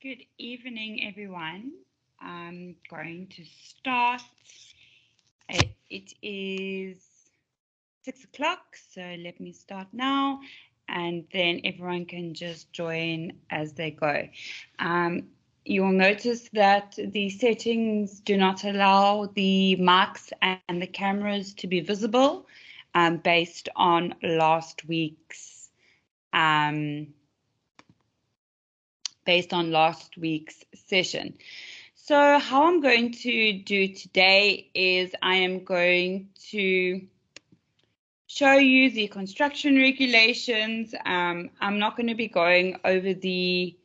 Good evening, everyone. I'm going to start. It is 6 o'clock, so let me start now, and then everyone can just join as they go. You'll notice that the settings do not allow the mics and the cameras to be visible based on last week's session. So how I'm going to do today is I am going to show you the construction regulations. I'm not going to be going over the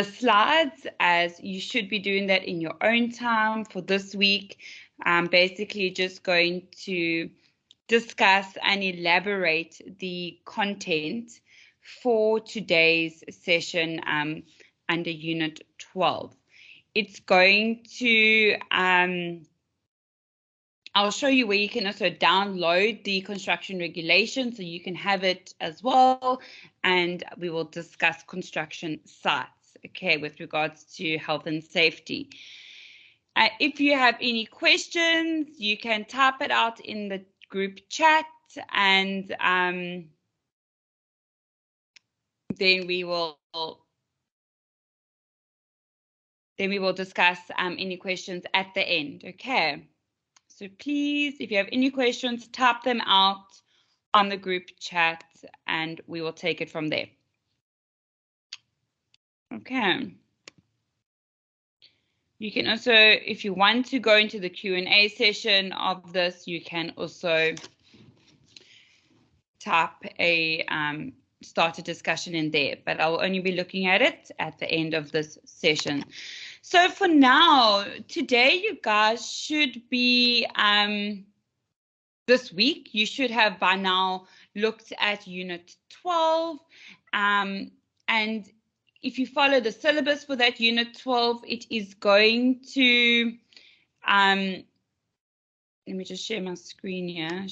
slides, as you should be doing that in your own time for this week. I'm basically just going to discuss and elaborate the content for today's session under Unit 12. It's going to, I'll show you where you can also download the construction regulations so you can have it as well, and we will discuss construction sites, okay, with regards to health and safety. If you have any questions, you can type it out in the group chat, and then we will discuss any questions at the end, okay? So please, if you have any questions, type them out on the group chat and we will take it from there. Okay. You can also, if you want to go into the Q&A session of this, you can also type a start a discussion in there, but I will only be looking at it at the end of this session. So for now, today you guys should be, this week, you should have by now looked at Unit 12. And if you follow the syllabus for that Unit 12, it is going to, let me just share my screen here,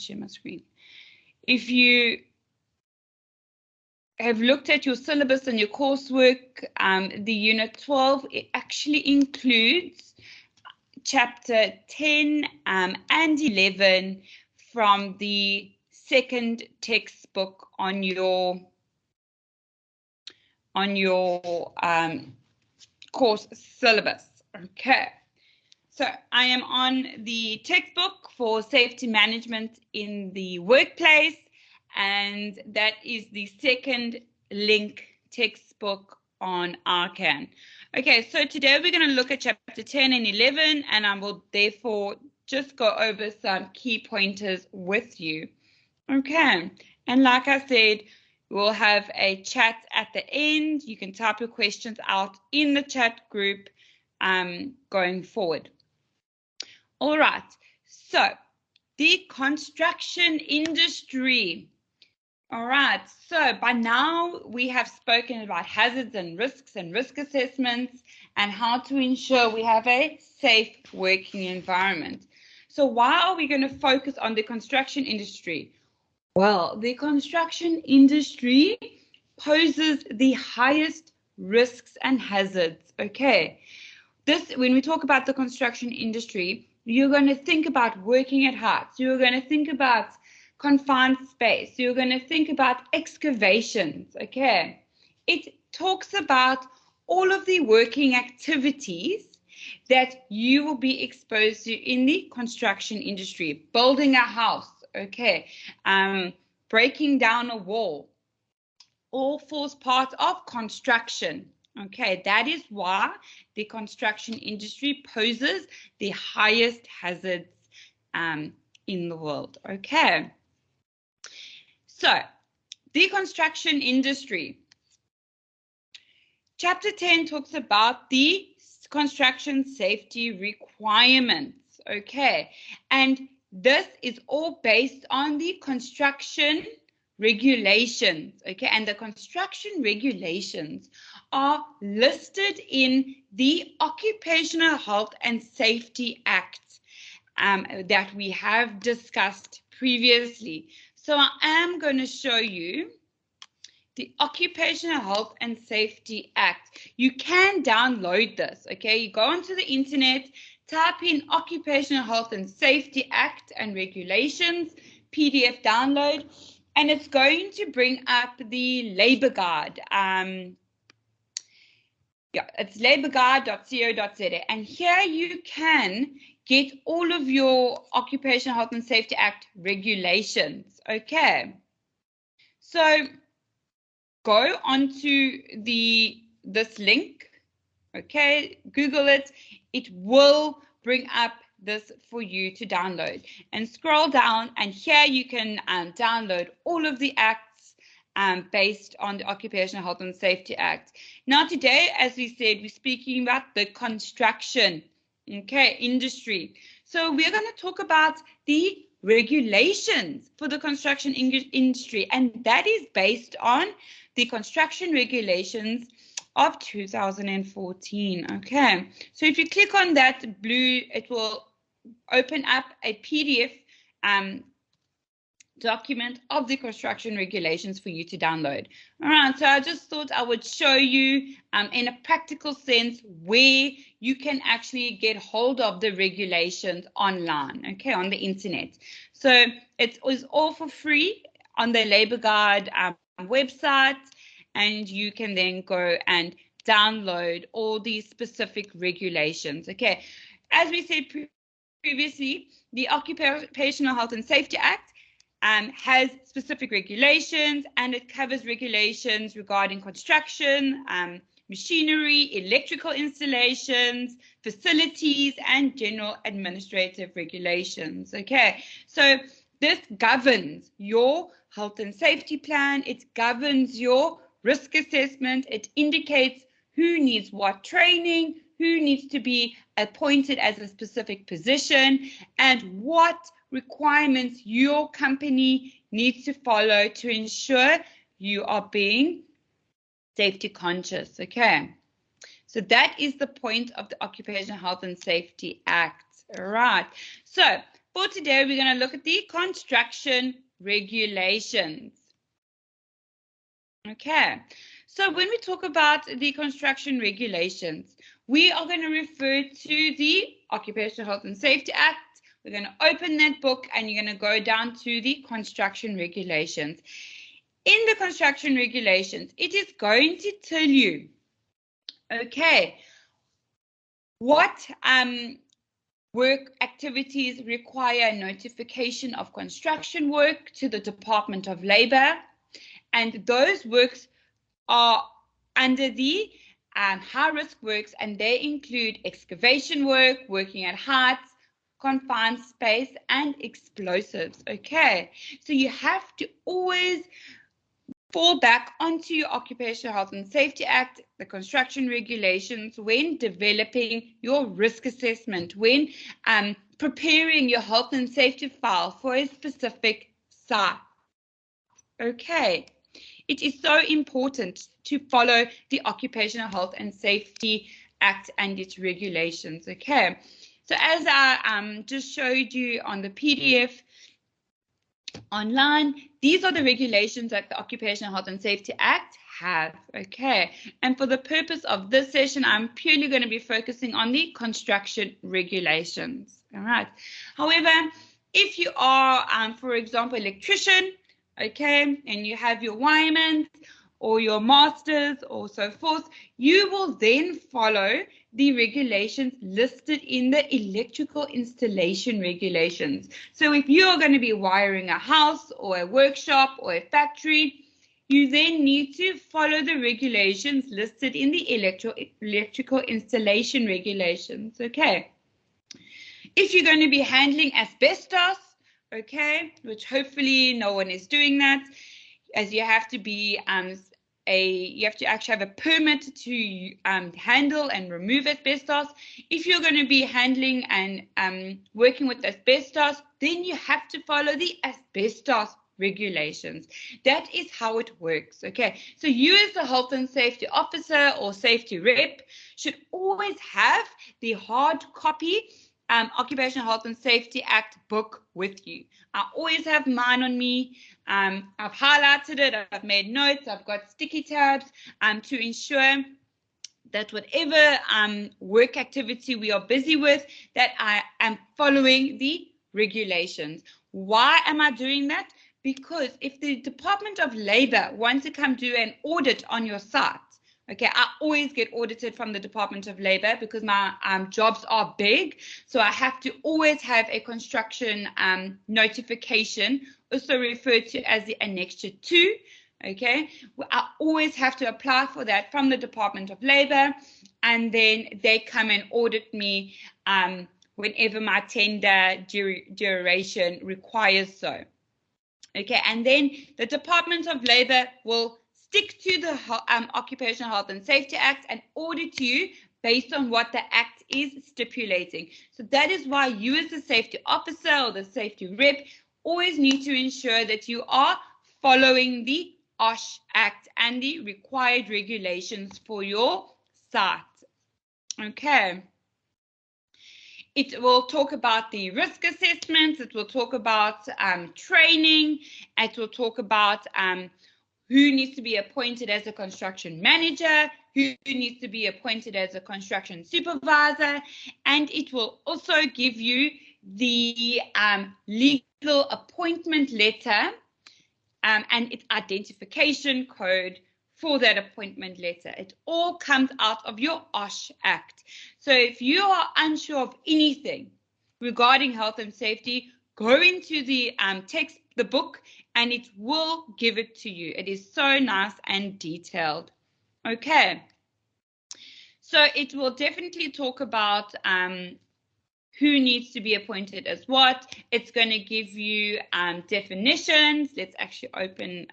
If you have looked at your syllabus and your coursework, the Unit 12, it actually includes Chapter 10 and 11 from the second textbook on your course syllabus. Okay, so I am on the textbook for safety management in the workplace, and that is the second link textbook on RCAN. Okay, so today we're going to look at chapter 10 and 11, and I will therefore just go over some key pointers with you. Okay, and like I said, we'll have a chat at the end. You can type your questions out in the chat group going forward. All right, so the construction industry. All right, so by now we have spoken about hazards and risk assessments and how to ensure we have a safe working environment. So why are we going to focus on the construction industry? Well, the construction industry poses the highest risks and hazards, okay? When we talk about the construction industry, you're going to think about working at heights. You're going to think about confined space. You're going to think about excavations, okay? It talks about all of the working activities that you will be exposed to in the construction industry. Building a house, okay? Breaking down a wall. All falls part of construction. Okay, that is why the construction industry poses the highest hazards in the world. Okay, so the construction industry. Chapter 10 talks about the construction safety requirements. Okay, and this is all based on the construction regulations, okay, and the construction regulations are listed in the Occupational Health and Safety Act that we have discussed previously. So I am going to show you the Occupational Health and Safety Act. You can download this, okay? You go onto the internet, type in Occupational Health and Safety Act and Regulations, PDF download, and it's going to bring up the Labour Guide. It's labourguide.co.za, and here you can get all of your Occupational Health and Safety Act regulations, okay? So go onto this link, okay? Google it. It will bring up this for you to download. And scroll down, and here you can download all of the acts based on the Occupational Health and Safety Act. Now today, as we said, we're speaking about the construction, okay, industry. So we're going to talk about the regulations for the construction industry, and that is based on the construction regulations of 2014. Okay, so if you click on that blue, it will open up a PDF document of the construction regulations for you to download. All right, so I just thought I would show you in a practical sense where you can actually get hold of the regulations online, okay, on the internet. So it is all for free on the Labour Guide website, and you can then go and download all these specific regulations, okay. As we said previously, the Occupational Health and Safety Act has specific regulations, and it covers regulations regarding construction, machinery, electrical installations, facilities, and general administrative regulations. Okay, so this governs your health and safety plan. It governs your risk assessment. It indicates who needs what training, who needs to be appointed as a specific position, and what requirements your company needs to follow to ensure you are being safety conscious, okay? So that is the point of the Occupational Health and Safety Act. All right, so for today, we're going to look at the construction regulations. Okay, so when we talk about the construction regulations, we are going to refer to the Occupational Health and Safety Act. We're going to open that book, and you're going to go down to the construction regulations. In the construction regulations, it is going to tell you, okay, what work activities require notification of construction work to the Department of Labour, and those works are under the high-risk works, and they include excavation work, working at heights, confined space, and explosives. Okay, so you have to always fall back onto your Occupational Health and Safety Act, the construction regulations, when developing your risk assessment, when preparing your health and safety file for a specific site. Okay, it is so important to follow the Occupational Health and Safety Act and its regulations. Okay, so as I just showed you on the PDF online, these are the regulations that the Occupational Health and Safety Act have. Okay, and for the purpose of this session, I'm purely going to be focusing on the construction regulations. All right, however, if you are, for example, electrician, okay, and you have your wireman or your masters or so forth, you will then follow the regulations listed in the electrical installation regulations. So if you are going to be wiring a house or a workshop or a factory, you then need to follow the regulations listed in the electrical installation regulations. Okay. If you're going to be handling asbestos, okay, which hopefully no one is doing that, as you have to be you have to actually have a permit to handle and remove asbestos. If you're going to be handling and working with asbestos, then you have to follow the asbestos regulations. That is how it works. Okay, so you as a health and safety officer or safety rep should always have the hard copy Occupational Health and Safety Act book with you. I always have mine on me. I've highlighted it, I've made notes, I've got sticky tabs to ensure that whatever work activity we are busy with, that I am following the regulations. Why am I doing that? Because if the Department of Labor wants to come do an audit on your site, okay, I always get audited from the Department of Labor because my jobs are big. So I have to always have a construction notification, also referred to as the Annexure 2. Okay, I always have to apply for that from the Department of Labor, and then they come and audit me whenever my tender duration requires so. Okay, and then the Department of Labor will stick to the Occupational Health and Safety Act and audit you based on what the Act is stipulating. So that is why you as the safety officer or the safety rep always need to ensure that you are following the OHS Act and the required regulations for your site. Okay. It will talk about the risk assessments. It will talk about training. It will talk about who needs to be appointed as a construction manager, who needs to be appointed as a construction supervisor, and it will also give you the legal appointment letter and its identification code for that appointment letter. It all comes out of your OHS Act. So if you are unsure of anything regarding health and safety, go into the text, the book, and it will give it to you. It is so nice and detailed. Okay. So it will definitely talk about who needs to be appointed as what. It's going to give you definitions. Let's actually open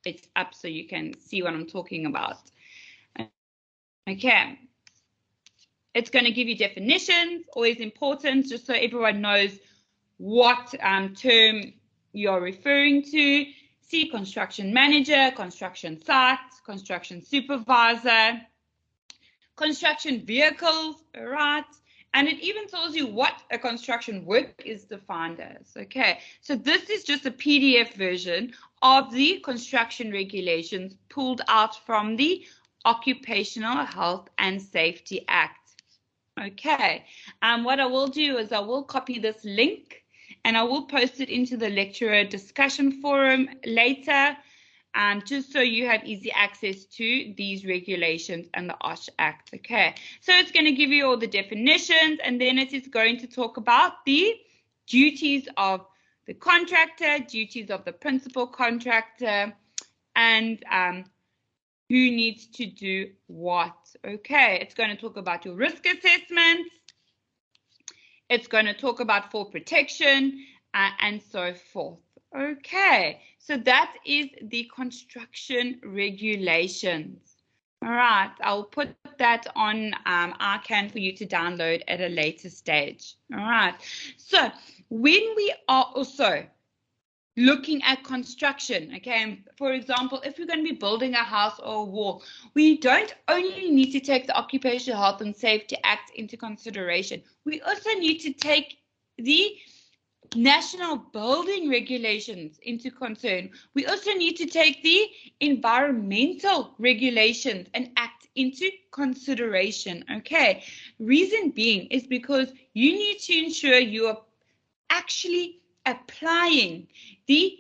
it up so you can see what I'm talking about. Okay. It's going to give you definitions, always important, just so everyone knows what term you're referring to. See construction manager, construction site, construction supervisor, construction vehicles, right? And it even tells you what a construction work is defined as. Okay, so this is just a PDF version of the construction regulations pulled out from the Occupational Health and Safety Act. Okay, what I will do is I will copy this link and I will post it into the lecturer discussion forum later, just so you have easy access to these regulations and the OHS Act. Okay, so it's going to give you all the definitions, and then it is going to talk about the duties of the contractor, duties of the principal contractor, and who needs to do what. Okay, it's going to talk about your risk assessments. It's going to talk about fall protection and so forth. Okay, so that is the construction regulations. All right, I'll put that on ICANN for you to download at a later stage. All right, so when we are also looking at construction, okay, for example, if we're going to be building a house or a wall, we don't only need to take the Occupational Health and Safety Act into consideration. We also need to take the national building regulations into concern. We also need to take the environmental regulations and act into consideration. Okay, reason being is because you need to ensure you are actually applying the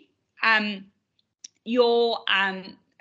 your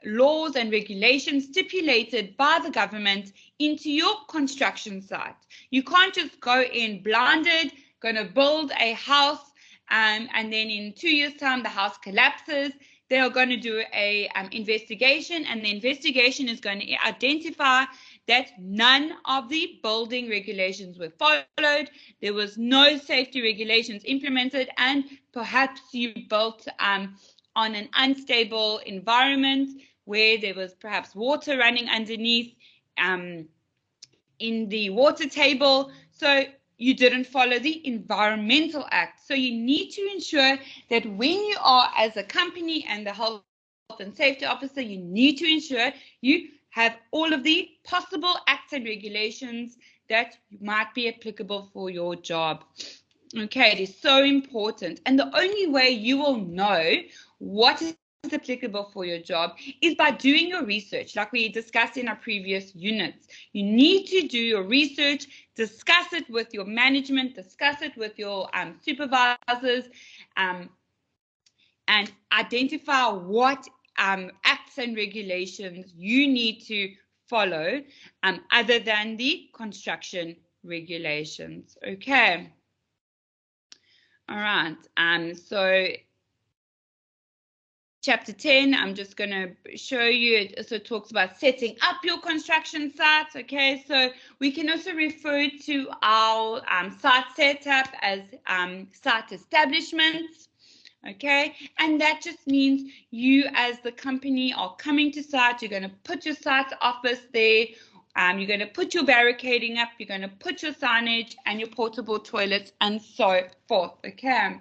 laws and regulations stipulated by the government into your construction site. You can't just go in blinded, going to build a house, and then in 2 years' time the house collapses. They are going to do a investigation, and the investigation is going to identify that none of the building regulations were followed. There was no safety regulations implemented, and perhaps you built on an unstable environment where there was perhaps water running underneath in the water table. So you didn't follow the Environmental Act. So you need to ensure that when you are as a company and the health and safety officer, you need to ensure you have all of the possible acts and regulations that might be applicable for your job. Okay, it is so important. And the only way you will know what is applicable for your job is by doing your research, like we discussed in our previous units. You need to do your research, discuss it with your management, discuss it with your supervisors, and identify what acts and regulations you need to follow other than the construction regulations. Okay. All right. So chapter 10, I'm just going to show you. It also talks about setting up your construction sites. Okay, so we can also refer to our site setup as site establishments. Okay, and that just means you as the company are coming to site. You're going to put your site office there. You're going to put your barricading up. You're going to put your signage and your portable toilets and so forth. Okay.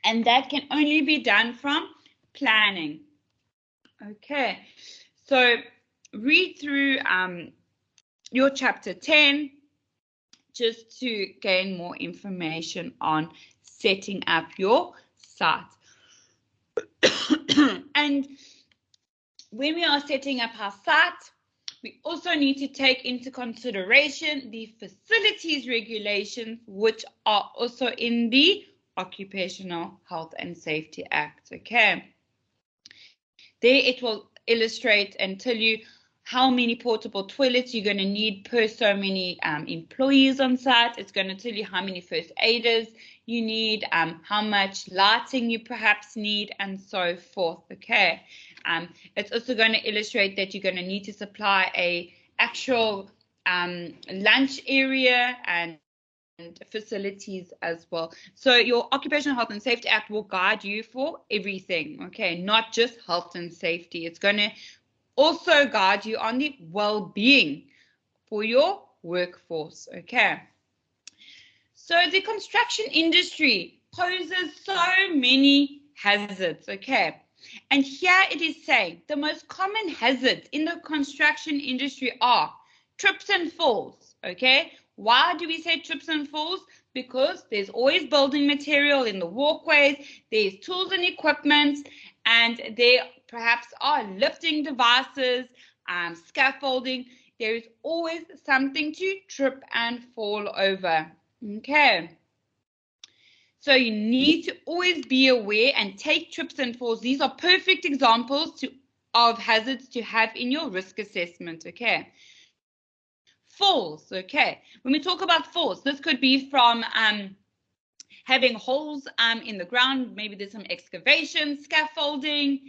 And that can only be done from planning. Okay. So read through your chapter 10 just to gain more information on setting up your site. And when we are setting up our site, we also need to take into consideration the facilities regulations, which are also in the Occupational Health and Safety Act. Okay. There it will illustrate and tell you how many portable toilets you're going to need per so many employees on site. It's going to tell you how many first aiders you need, how much lighting you perhaps need, and so forth. Okay. It's also going to illustrate that you're going to need to supply a actual lunch area and facilities as well. So your Occupational Health and Safety Act will guide you for everything. Okay, not just health and safety. It's going to also guide you on the well-being for your workforce. Okay. So the construction industry poses so many hazards. Okay. And here it is saying the most common hazards in the construction industry are trips and falls. Okay. Why do we say trips and falls? Because there's always building material in the walkways, there's tools and equipment, and there perhaps are lifting devices, scaffolding. There is always something to trip and fall over. Okay. So you need to always be aware and take trips and falls. These are perfect examples of hazards to have in your risk assessment. Okay. Falls. Okay. When we talk about falls, this could be from having holes in the ground. Maybe there's some excavation, scaffolding.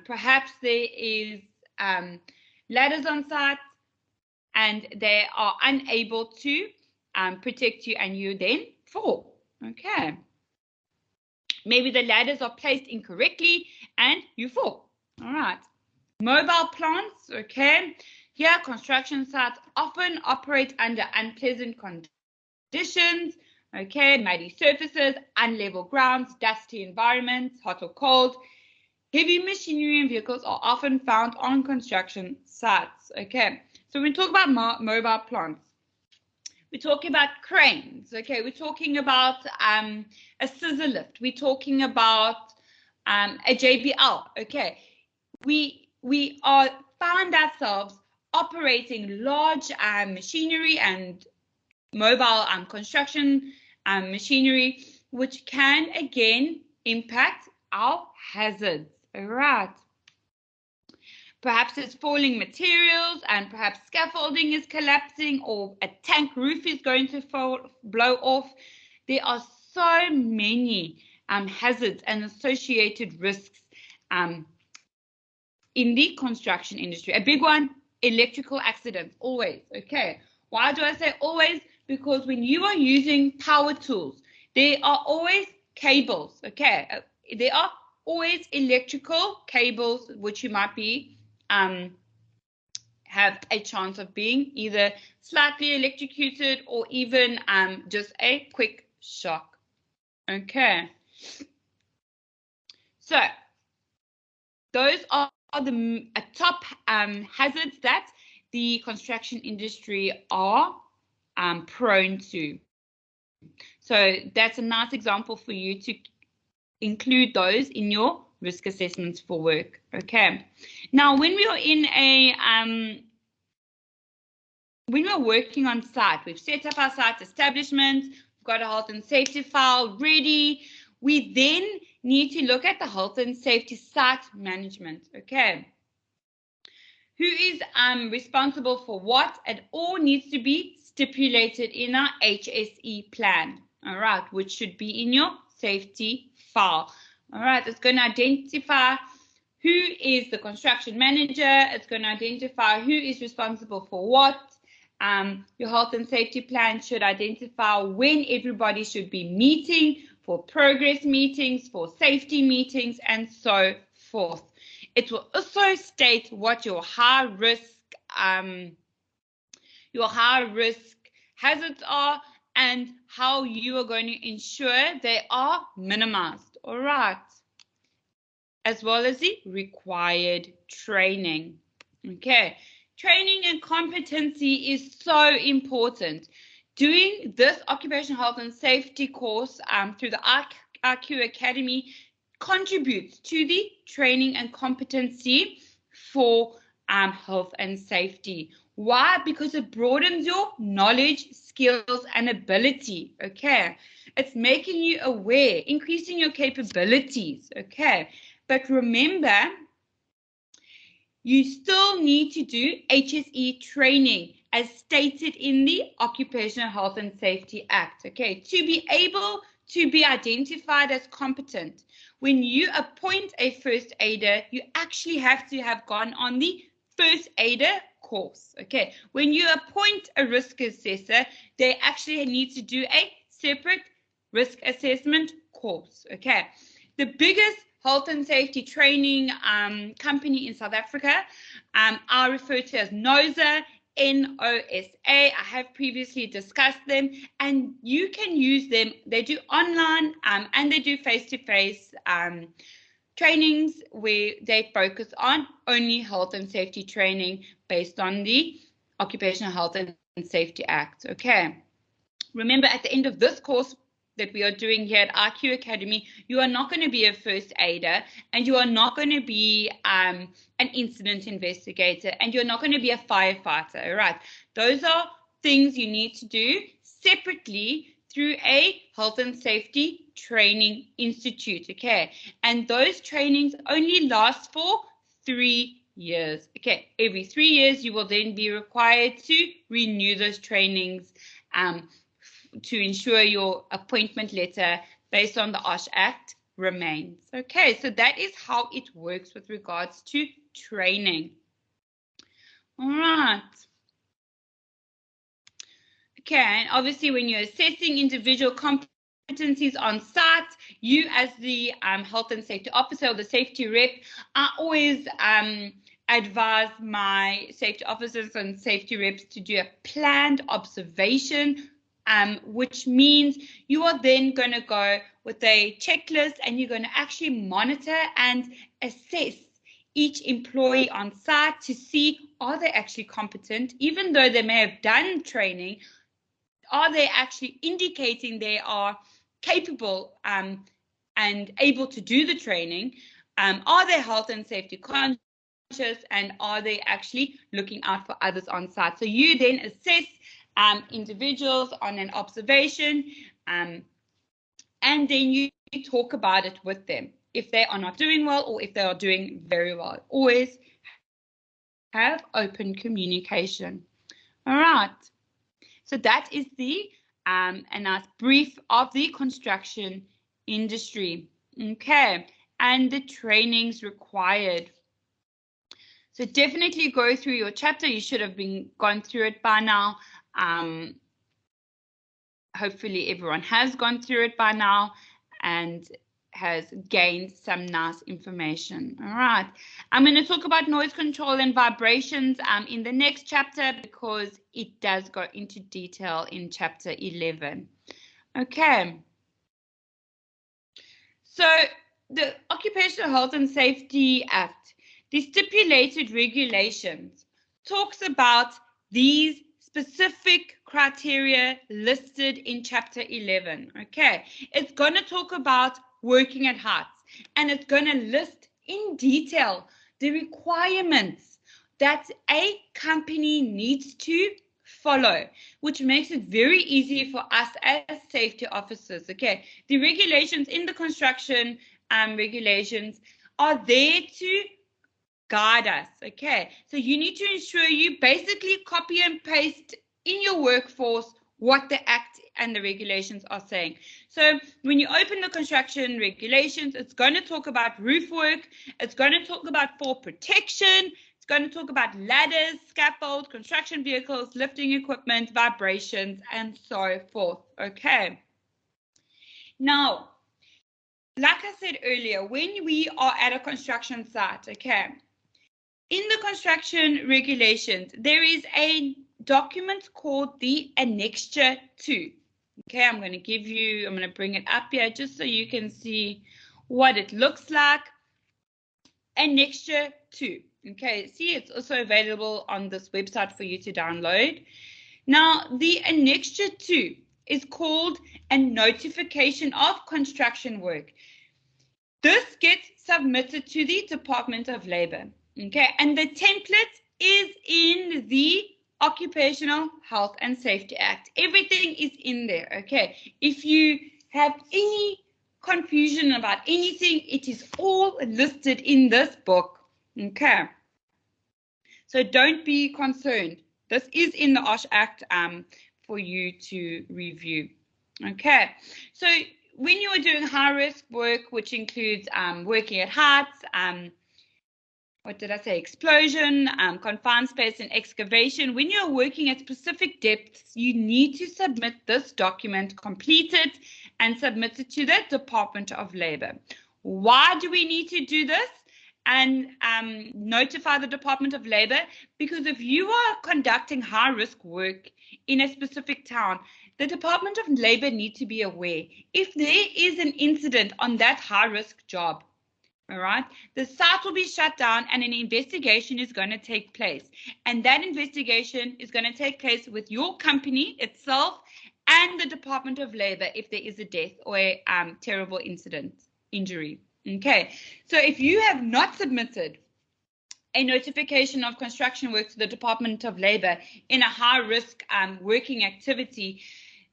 Perhaps there is ladders on site and they are unable to protect you and you then fall. Okay. Maybe the ladders are placed incorrectly and you fall. All right. Mobile plants. Okay. Here, construction sites often operate under unpleasant conditions. Okay. Muddy surfaces, unlevel grounds, dusty environments, hot or cold. Heavy machinery and vehicles are often found on construction sites. Okay. So when we talk about mobile plants, we're talking about cranes. Okay. We're talking about a scissor lift. We're talking about a JBL. Okay. We are found ourselves operating large machinery and mobile construction machinery, which can again impact our hazards. All right. Perhaps it's falling materials and perhaps scaffolding is collapsing or a tank roof is going to blow off. There are so many hazards and associated risks in the construction industry. A big one, electrical accidents, always. Okay. Why do I say always? Because when you are using power tools, there are always cables. Okay. There are always electrical cables which you might be have a chance of being either slightly electrocuted or even just a quick shock. Okay. So those are the top hazards that the construction industry are prone to. So that's a nice example for you to include those in your risk assessments for work. Okay. Now, when we are in a when we're working on site, we've set up our site establishment, we've got a health and safety file ready. We then need to look at the health and safety site management. Okay. Who is responsible for what? It all needs to be stipulated in our HSE plan. All right, which should be in your safety file. All right, it's going to identify who is the construction manager. It's going to identify who is responsible for what. Your health and safety plan should identify when everybody should be meeting, for progress meetings, for safety meetings, and so forth. It will also state what your high risk hazards are and how you are going to ensure they are minimized. All right. As well as the required training. Okay. Training and competency is so important. Doing this occupational health and safety course through the IQ Academy contributes to the training and competency for health and safety. Why? Because it broadens your knowledge, skills, and ability. Okay. It's making you aware, increasing your capabilities. Okay. But remember, you still need to do HSE training as stated in the Occupational Health and Safety Act, okay, to be able to be identified as competent. When you appoint a first aider, you actually have to have gone on the first aider course, okay. When you appoint a risk assessor, they actually need to do a separate risk assessment course, okay. The biggest health and safety training company in South Africa, I refer to as NOSA, N-O-S-A. I have previously discussed them, and you can use them. They do online and they do face-to-face trainings where they focus on only health and safety training based on the Occupational Health and Safety Act. Okay. Remember, at the end of this course that we are doing here at IQ Academy, you are not going to be a first aider, and you are not going to be an incident investigator, and you're not going to be a firefighter. All right. Those are things you need to do separately through a health and safety training institute. Okay. And those trainings only last for 3 years. Okay. Every 3 years, you will then be required to renew those trainings to ensure your appointment letter based on the OHS Act remains. Okay, so that is how it works with regards to training. All right. Okay, and obviously when you're assessing individual competencies on site, you as the health and safety officer or the safety rep, I always advise my safety officers and safety reps to do a planned observation, which means you are then going to go with a checklist and you're going to actually monitor and assess each employee on site to see, are they actually competent? Even though they may have done training, are they actually indicating they are capable and able to do the training? Are they health and safety conscious, and are they actually looking out for others on site? So you then assess individuals on an observation, and then you talk about it with them if they are not doing well or if they are doing very well. Always have open communication. All right. So that is the a nice brief of the construction industry. Okay, and the trainings required. So definitely go through your chapter. You should have gone through it by now. Hopefully everyone has gone through it by now and has gained some nice information. All right. I'm going to talk about noise control and vibrations in the next chapter because it does go into detail in chapter 11. Okay. So the Occupational Health and Safety Act, the stipulated regulations talks about these specific criteria listed in chapter 11. Okay, it's going to talk about working at heights, and it's going to list in detail the requirements that a company needs to follow, which makes it very easy for us as safety officers. Okay, the regulations in the construction regulations are there to guide us. Okay, so you need to ensure you basically copy and paste in your workforce what the act and the regulations are saying. So when you open the construction regulations, it's going to talk about roof work, it's going to talk about fall protection, it's going to talk about ladders, scaffold, construction vehicles, lifting equipment, vibrations, and so forth. Okay, now like I said earlier, when we are at a construction site, okay, in the construction regulations, there is a document called the Annexure 2. Okay, I'm going to bring it up here just so you can see what it looks like. Annexure 2. Okay, see, it's also available on this website for you to download. Now, the Annexure 2 is called a notification of construction work. This gets submitted to the Department of Labor. Okay, and the template is in the Occupational Health and Safety Act. Everything is in there. Okay, if you have any confusion about anything, it is all listed in this book. Okay, so don't be concerned. This is in the OHS Act for you to review. Okay, so when you are doing high risk work, which includes working at heights, explosion, confined space and excavation, when you're working at specific depths, you need to submit this document, complete it, and submit it to the Department of Labor. Why do we need to do this and notify the Department of Labor? Because if you are conducting high risk work in a specific town, the Department of Labor need to be aware. If there is an incident on that high risk job, all right, the site will be shut down and an investigation is going to take place. And that investigation is going to take place with your company itself and the Department of Labor if there is a death or a terrible injury. Okay, so if you have not submitted a notification of construction work to the Department of Labor in a high risk working activity,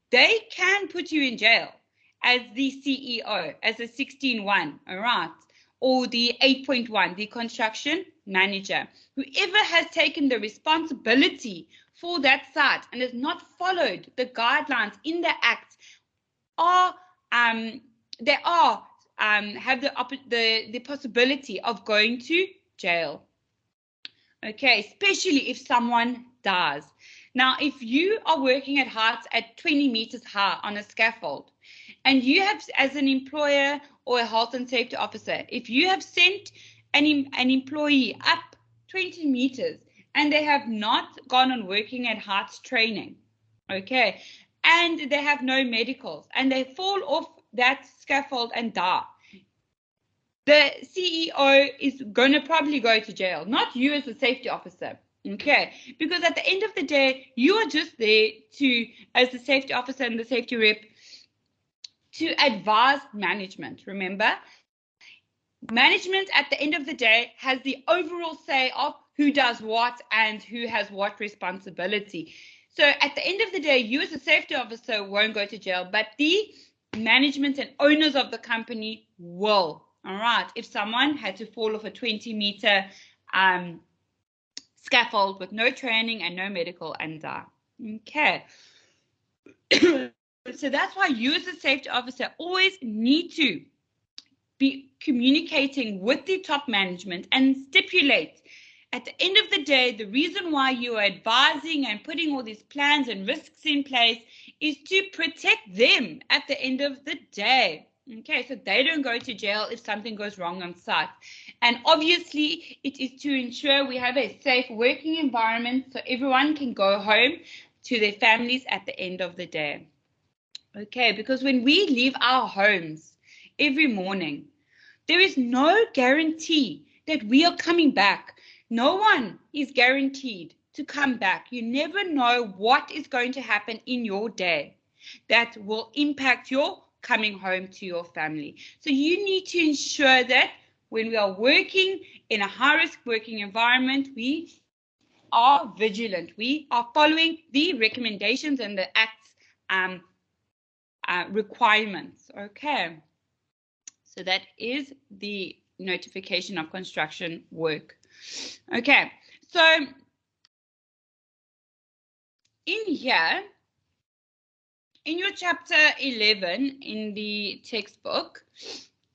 they can put you in jail as the CEO, as a 16.1, all right, or the 8.1, the construction manager. Whoever has taken the responsibility for that site and has not followed the guidelines in the act have the possibility of going to jail. Okay, especially if someone dies. Now, if you are working at heights at 20 meters high on a scaffold, and you have, as an employer or a health and safety officer, if you have sent an employee up 20 meters and they have not gone on working at heights training, okay, and they have no medicals, and they fall off that scaffold and die, the CEO is going to probably go to jail, not you as a safety officer. Okay, because at the end of the day, you are just there to, as the safety officer and the safety rep, to advise management. Remember, management at the end of the day has the overall say of who does what and who has what responsibility. So at the end of the day, you as a safety officer won't go to jail, but the management and owners of the company will. All right, if someone had to fall off a 20-meter scaffold with no training and no medical and die. Okay. So that's why you as a safety officer always need to be communicating with the top management and stipulate at the end of the day, the reason why you are advising and putting all these plans and risks in place is to protect them at the end of the day. Okay, so they don't go to jail if something goes wrong on site. And obviously, it is to ensure we have a safe working environment so everyone can go home to their families at the end of the day. Okay, because when we leave our homes every morning, there is no guarantee that we are coming back. No one is guaranteed to come back. You never know what is going to happen in your day that will impact your coming home to your family. So you need to ensure that when we are working in a high-risk working environment, we are vigilant. We are following the recommendations and the Act's requirements. Okay. So that is the notification of construction work. Okay. So in here, in your chapter 11 in the textbook,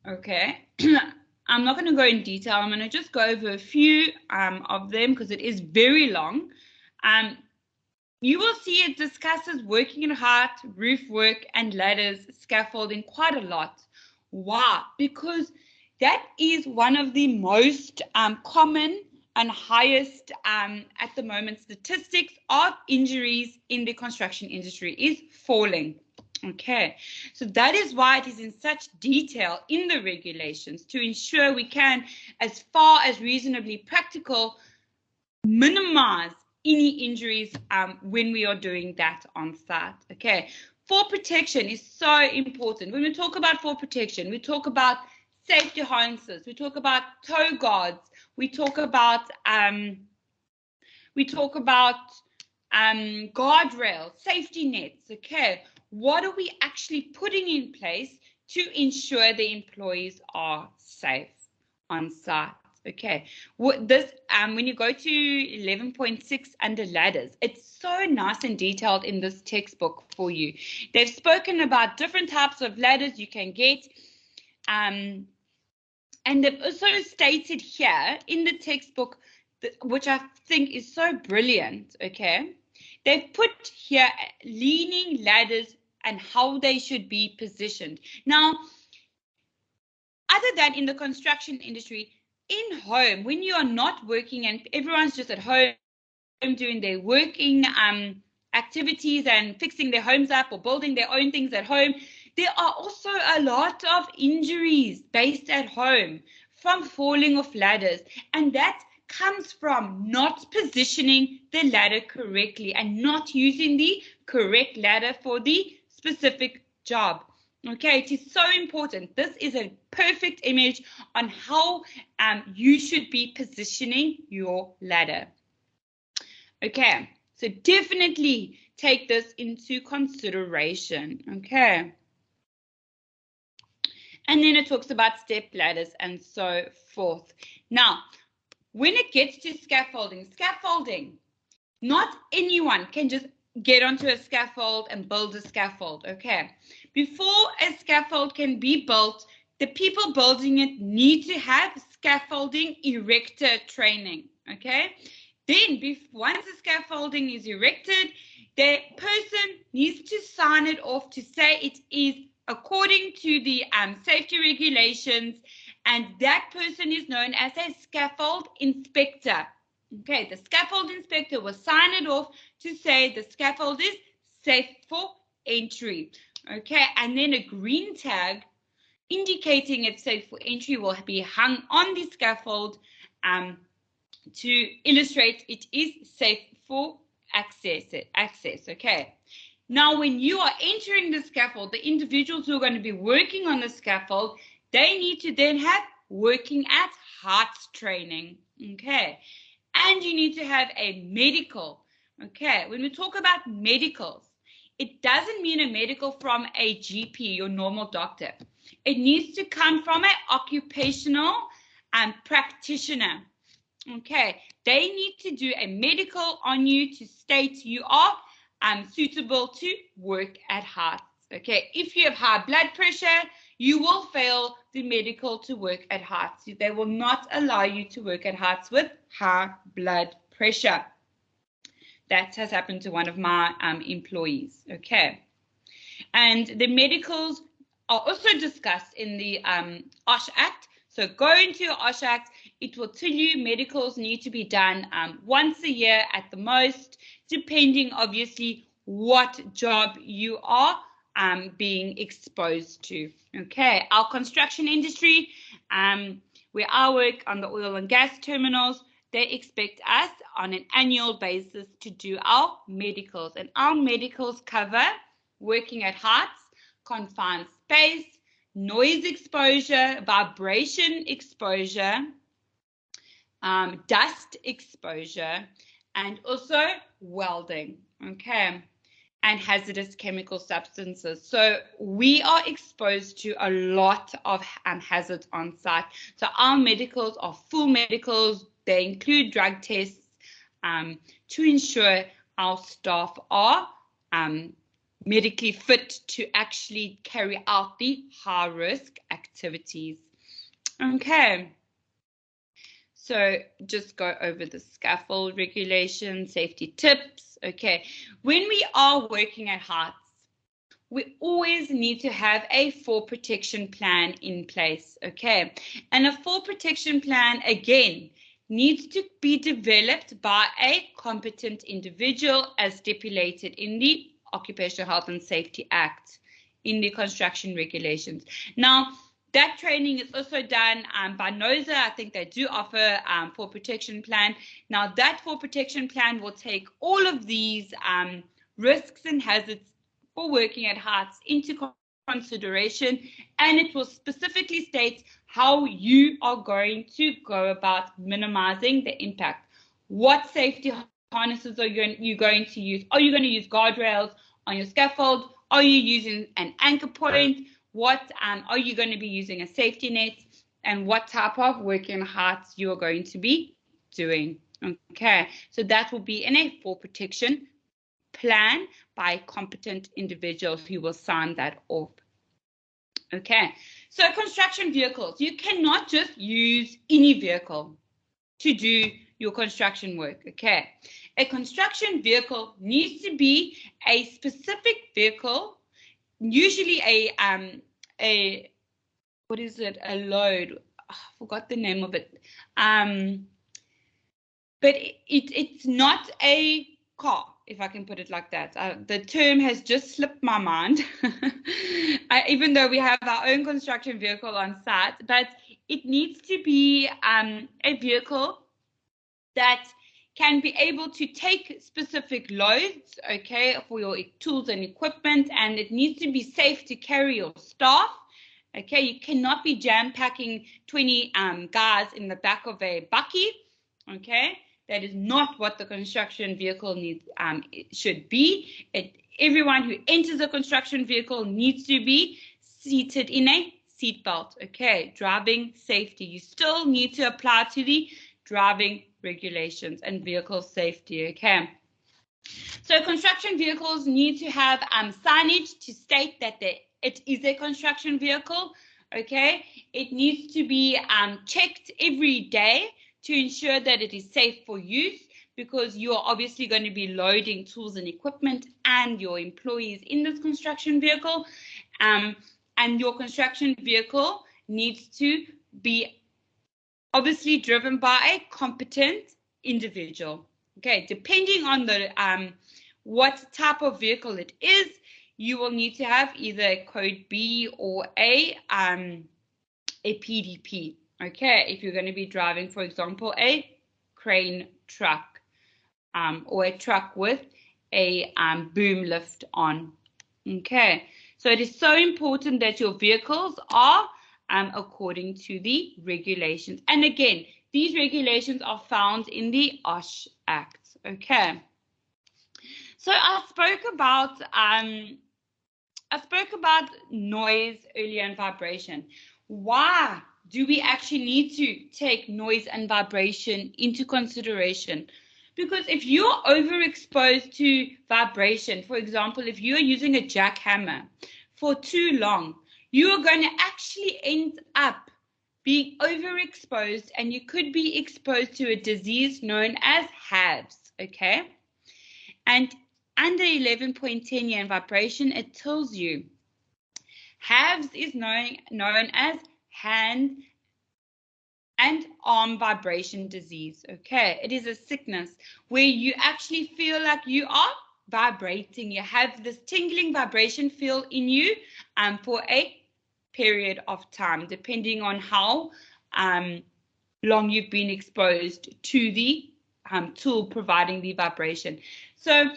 okay, I'm not going to go in detail. I'm going to just go over a few of them because it is very long. You will see it discusses working in height, roof work, and ladders, scaffolding quite a lot. Why? Because that is one of the most common and highest at the moment statistics of injuries in the construction industry is falling. Okay, so that is why it is in such detail in the regulations to ensure we can, as far as reasonably practical, minimize any injuries when we are doing that on site. Okay, fall protection is so important. When we talk about fall protection, we talk about safety harnesses, we talk about toe guards, we talk about guardrails, safety nets. Okay, what are we actually putting in place to ensure the employees are safe on site? Okay, this when you go to 11.6 under ladders, it's so nice and detailed in this textbook for you. They've spoken about different types of ladders you can get, and they've also stated here in the textbook, which I think is so brilliant. Okay, they've put here leaning ladders and how they should be positioned. Now, other than in the construction industry, in home, when you are not working and everyone's just at home doing their working activities and fixing their homes up or building their own things at home, there are also a lot of injuries based at home from falling off ladders, and that comes from not positioning the ladder correctly and not using the correct ladder for the specific job. Okay, it is so important. This is a perfect image on how you should be positioning your ladder. Okay, so definitely take this into consideration. Okay. And then it talks about step ladders and so forth. Now, when it gets to scaffolding, not anyone can just get onto a scaffold and build a scaffold. Okay. Before a scaffold can be built, the people building it need to have scaffolding erector training. Okay. Then, once the scaffolding is erected, the person needs to sign it off to say it is according to the safety regulations, and that person is known as a scaffold inspector. Okay, the scaffold inspector will sign it off to say the scaffold is safe for entry. Okay, and then a green tag indicating it's safe for entry will be hung on the scaffold to illustrate it is safe for access. Okay. Now, when you are entering the scaffold, the individuals who are going to be working on the scaffold, they need to then have working at heights training. Okay. And you need to have a medical. Okay. When we talk about medicals, it doesn't mean a medical from a GP, your normal doctor. It needs to come from an occupational practitioner. Okay, they need to do a medical on you to state you are suitable to work at heights. Okay, if you have high blood pressure, you will fail the medical to work at heights. They will not allow you to work at heights with high blood pressure. That has happened to one of my employees. Okay, and the medicals are also discussed in the OHS Act. So go into your OHS Act. It will tell you medicals need to be done once a year at the most, depending obviously what job you are being exposed to. Okay, our construction industry, where I work on the oil and gas terminals, they expect us on an annual basis to do our medicals. And our medicals cover working at heights, confined space, noise exposure, vibration exposure, dust exposure, and also welding, okay, and hazardous chemical substances. So we are exposed to a lot of hazards on site. So our medicals are full medicals. They include drug tests to ensure our staff are medically fit to actually carry out the high-risk activities. Okay. So just go over the scaffold regulation, safety tips. Okay, when we are working at heights, we always need to have a fall protection plan in place. Okay, and a fall protection plan, again, needs to be developed by a competent individual as stipulated in the Occupational Health and Safety Act, in the construction regulations. Now, that training is also done by NOSA. I think they do offer fall protection plan. Now, that fall protection plan will take all of these risks and hazards for working at heights into consideration, and it will specifically state how you are going to go about minimizing the impact. What safety harnesses are you going to use? Are you going to use guardrails on your scaffold? Are you using an anchor point? What are you going to be using a safety net, and what type of working heights you are going to be doing? Okay, so that will be in a fall protection plan by competent individuals who will sign that off. Okay, so construction vehicles, you cannot just use any vehicle to do your construction work. Okay, a construction vehicle needs to be a specific vehicle, usually a what is it, a load, I forgot the name of it, but it's not a car, if I can put it like that. The term has just slipped my mind, even though we have our own construction vehicle on site, but it needs to be a vehicle that can be able to take specific loads, okay, for your tools and equipment, and it needs to be safe to carry your staff. Okay, you cannot be jam packing 20 guys in the back of a bakkie. Okay, that is not what the construction vehicle needs. It should be. Everyone who enters a construction vehicle needs to be seated in a seatbelt. Okay, driving safety. You still need to apply to the driving regulations and vehicle safety. Okay. So construction vehicles need to have signage to state that it is a construction vehicle. Okay, it needs to be checked every day to ensure that it is safe for use, because you are obviously going to be loading tools and equipment and your employees in this construction vehicle, and your construction vehicle needs to be obviously driven by a competent individual. Okay, depending on the what type of vehicle it is, you will need to have either a code B or a PDP. Okay, if you're going to be driving, for example, a crane truck or a truck with a boom lift on. Okay, so it is so important that your vehicles are according to the regulations. And again, these regulations are found in the OHS Act. Okay. So I spoke about noise earlier and vibration. Why do we actually need to take noise and vibration into consideration? Because if you're overexposed to vibration, for example, if you're using a jackhammer for too long, you are going to actually end up being overexposed, and you could be exposed to a disease known as HAVS, okay? And under 11.10 year in vibration, it tells you HAVS is known as hand and arm vibration disease, okay? It is a sickness where you actually feel like you are vibrating. You have this tingling vibration feel in you for a period of time, depending on how long you've been exposed to the tool providing the vibration. So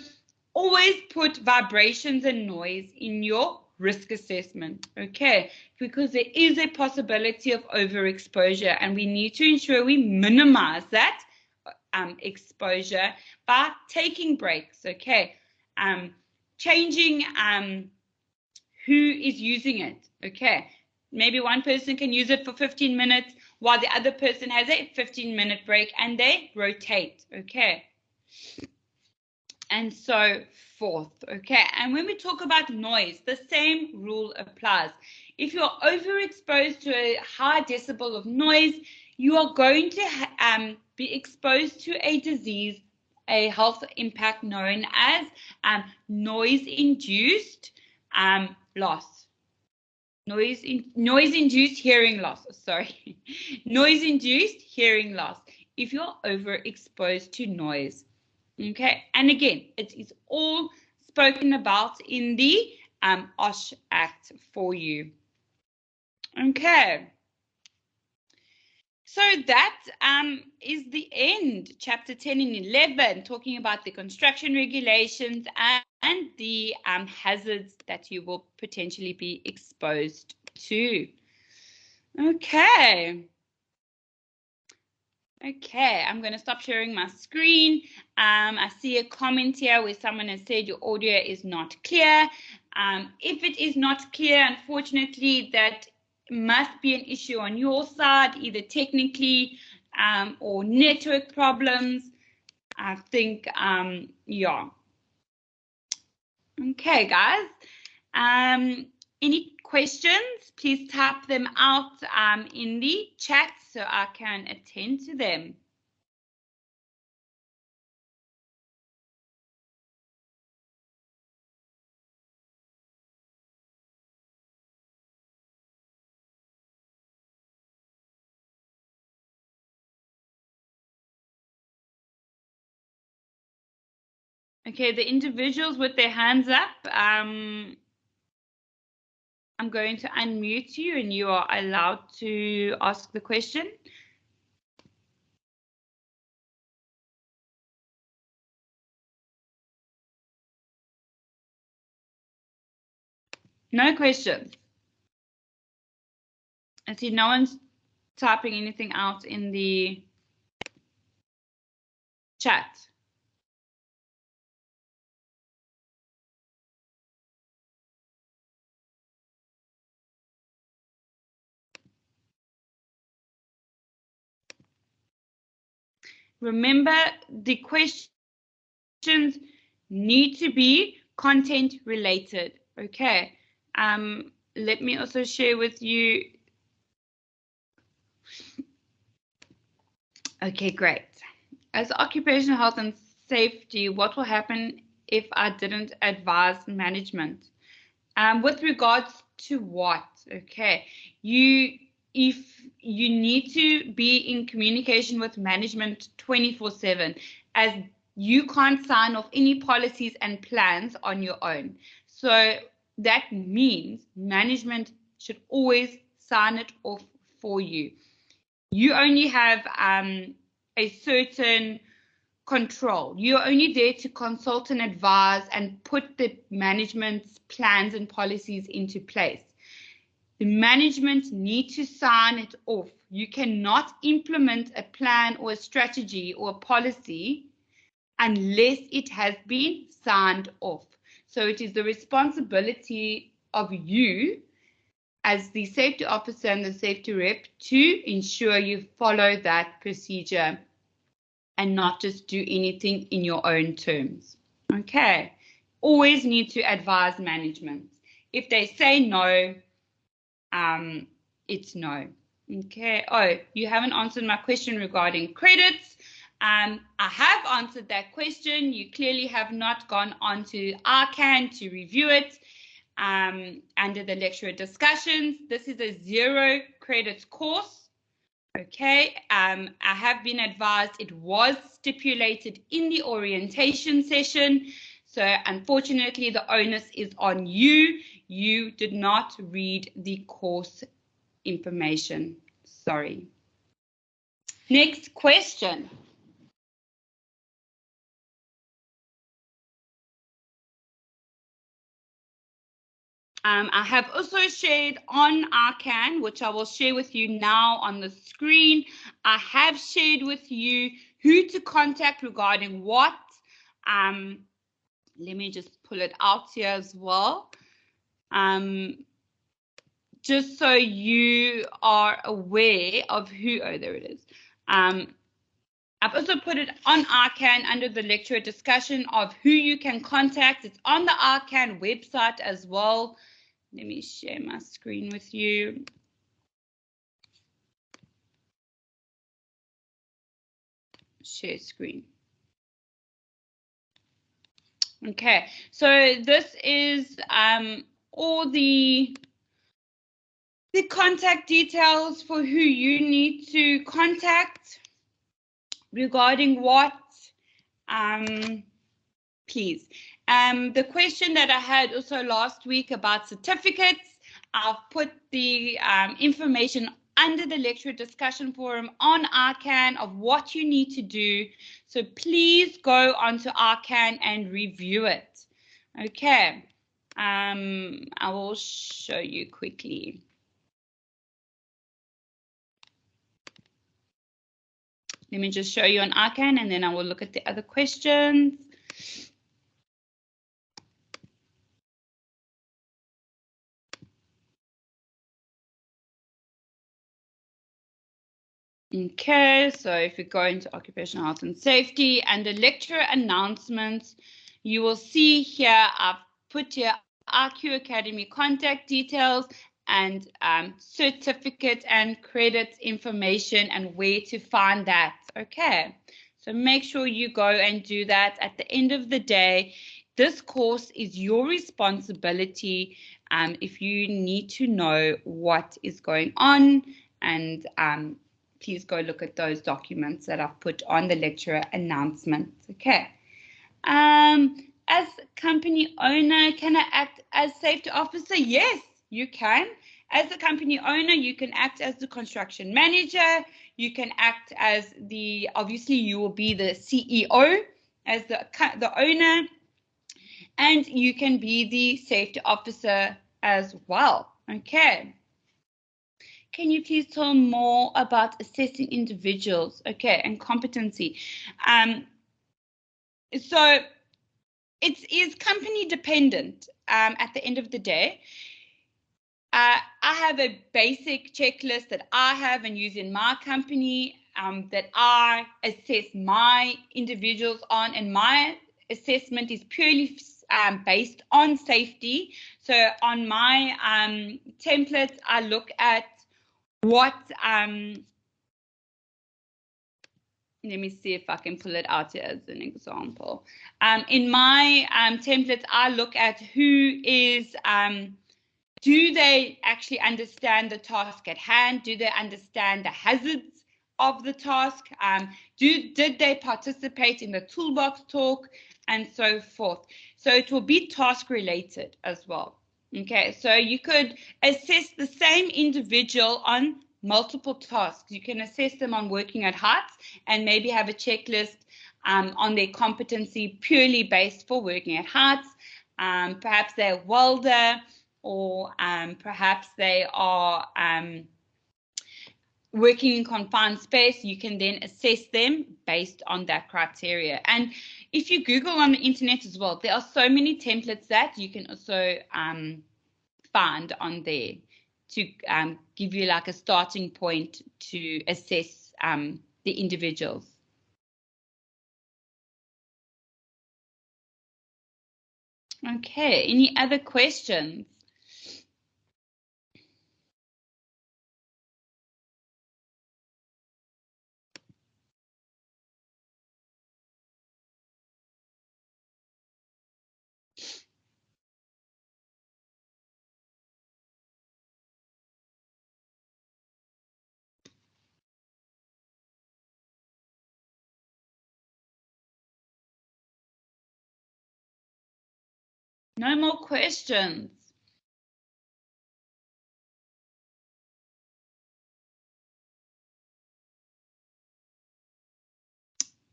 always put vibrations and noise in your risk assessment, okay? Because there is a possibility of overexposure, and we need to ensure we minimize that exposure by taking breaks, okay? Changing who is using it, okay? Maybe one person can use it for 15 minutes while the other person has a 15-minute break, and they rotate, okay? And so forth, okay? And when we talk about noise, the same rule applies. If you're overexposed to a high decibel of noise, you are going to be exposed to a disease, a health impact known as noise-induced loss. Noise-induced hearing loss, sorry. Noise-induced hearing loss if you're overexposed to noise. Okay, and again, it is all spoken about in the OHS Act for you. Okay, so that is the end, chapter 10 and 11, talking about the construction regulations and the hazards that you will potentially be exposed to. Okay, I'm going to stop sharing my screen. I see a comment here where someone has said your audio is not clear. If it is not clear, unfortunately, that must be an issue on your side, either technically or network problems. I think, yeah. Okay, guys. Any questions? Please type them out in the chat so I can attend to them. Okay, the individuals with their hands up, I'm going to unmute you and you are allowed to ask the question. No questions. I see no one's typing anything out in the chat. Remember, the questions need to be content related. Okay. Let me also share with you. Okay, great. As occupational health and safety, what will happen if I didn't advise management? With regards to what? Okay, if you need to be in communication with management 24/7, as you can't sign off any policies and plans on your own. So that means management should always sign it off for you. You only have a certain control. You're only there to consult and advise and put the management's plans and policies into place. The management need to sign it off. You cannot implement a plan or a strategy or a policy unless it has been signed off. So it is the responsibility of you as the safety officer and the safety rep to ensure you follow that procedure and not just do anything in your own terms. Okay, always need to advise management. If they say no, it's no. Okay, oh, you haven't answered my question regarding credits. I have answered that question. You clearly have not gone on to ICANN to review it under the lecturer discussions. This is a 0 credits course. Okay, I have been advised it was stipulated in the orientation session. So unfortunately, the onus is on you. You did not read the course information. Sorry. Next question. I have also shared on Arcan, which I will share with you now on the screen. I have shared with you who to contact regarding what. Let me just pull it out here as well. Just so you are aware of who, oh, there it is. I've also put it on Arcan under the lecture discussion of who you can contact. It's on the Arcan website as well. Let me share my screen with you. Share screen. Okay, so this is all the contact details for who you need to contact regarding what, please. The question that I had also last week about certificates, I've put the information under the lecture discussion forum on Arcan of what you need to do. So please go onto Arcan and review it. Okay, I will show you quickly. Let me just show you on Arcan and then I will look at the other questions. Okay, so if you go into occupational health and safety and the lecture announcements, you will see here I've put here RQ Academy contact details and certificate and credit information and where to find that. Okay, so make sure you go and do that. At the end of the day, this course is your responsibility if you need to know what is going on, and please go look at those documents that I've put on the lecturer announcements. Okay. As company owner, can I act as safety officer? Yes, you can. As a company owner, you can act as the construction manager. You can act as the, obviously you will be the CEO as the owner, and you can be the safety officer as well. Okay. Can you please tell more about assessing individuals? Okay, and competency. So it is company dependent at the end of the day. I have a basic checklist that I have and use in my company that I assess my individuals on, and my assessment is purely based on safety. So on my templates, I look at what, let me see if I can pull it out here as an example. In my templates, I look at who is, do they actually understand the task at hand? Do they understand the hazards of the task? Did they participate in the toolbox talk and so forth? So it will be task related as well. Okay, so you could assess the same individual on multiple tasks. You can assess them on working at heights and maybe have a checklist on their competency purely based for working at heights. Perhaps they're a welder, or perhaps they are working in confined space. You can then assess them based on that criteria. And if you Google on the internet as well, there are so many templates that you can also find on there to give you like a starting point to assess the individuals. Okay, any other questions? No more questions.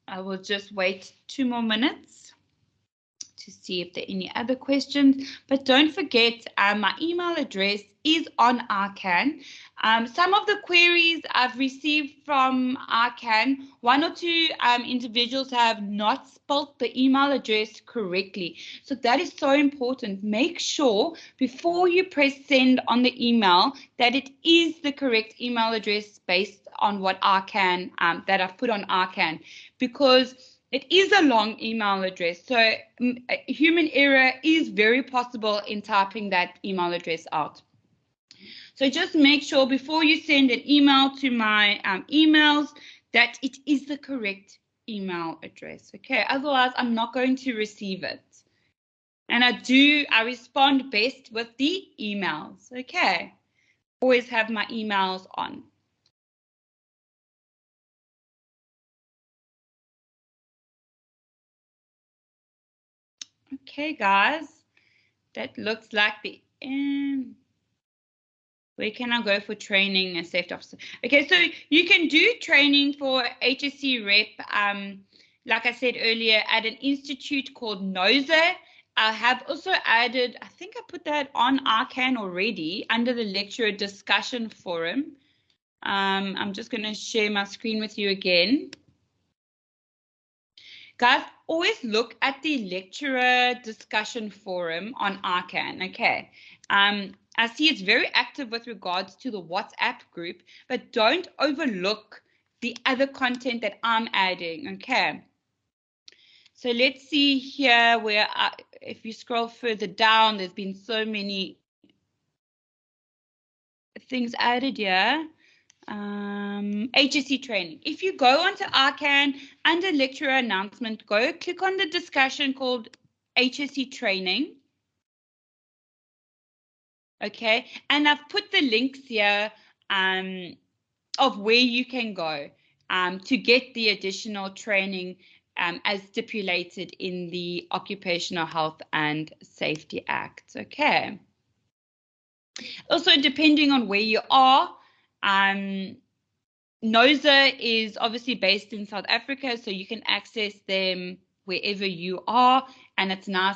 I will just wait 2 more minutes to see if there are any other questions. But don't forget, my email address is on Arcan. Some of the queries I've received from Arcan, one or two individuals have not spelled the email address correctly. So that is so important. Make sure before you press send on the email that it is the correct email address based on what Arcan, that I've put on Arcan, because it is a long email address, so human error is very possible in typing that email address out. So just make sure before you send an email to my emails that it is the correct email address, okay? Otherwise, I'm not going to receive it. And I respond best with the emails, okay? Always have my emails on. Okay, guys, that looks like the end. Where can I go for training as safety officer? Okay, so you can do training for HSC rep, like I said earlier, at an institute called NOSA. I have also added, I think I put that on Arcan already under the lecturer discussion forum. I'm just going to share my screen with you again. Guys, always look at the lecturer discussion forum on Arcan, okay? I see it's very active with regards to the WhatsApp group, but don't overlook the other content that I'm adding, okay? So let's see here where, if you scroll further down, there's been so many things added here. HSC training. If you go onto Arcan under lecturer announcement, go click on the discussion called HSC training. Okay, and I've put the links here of where you can go to get the additional training as stipulated in the Occupational Health and Safety Act. Okay. Also, depending on where you are, NOSA is obviously based in South Africa, so you can access them wherever you are, and it's nice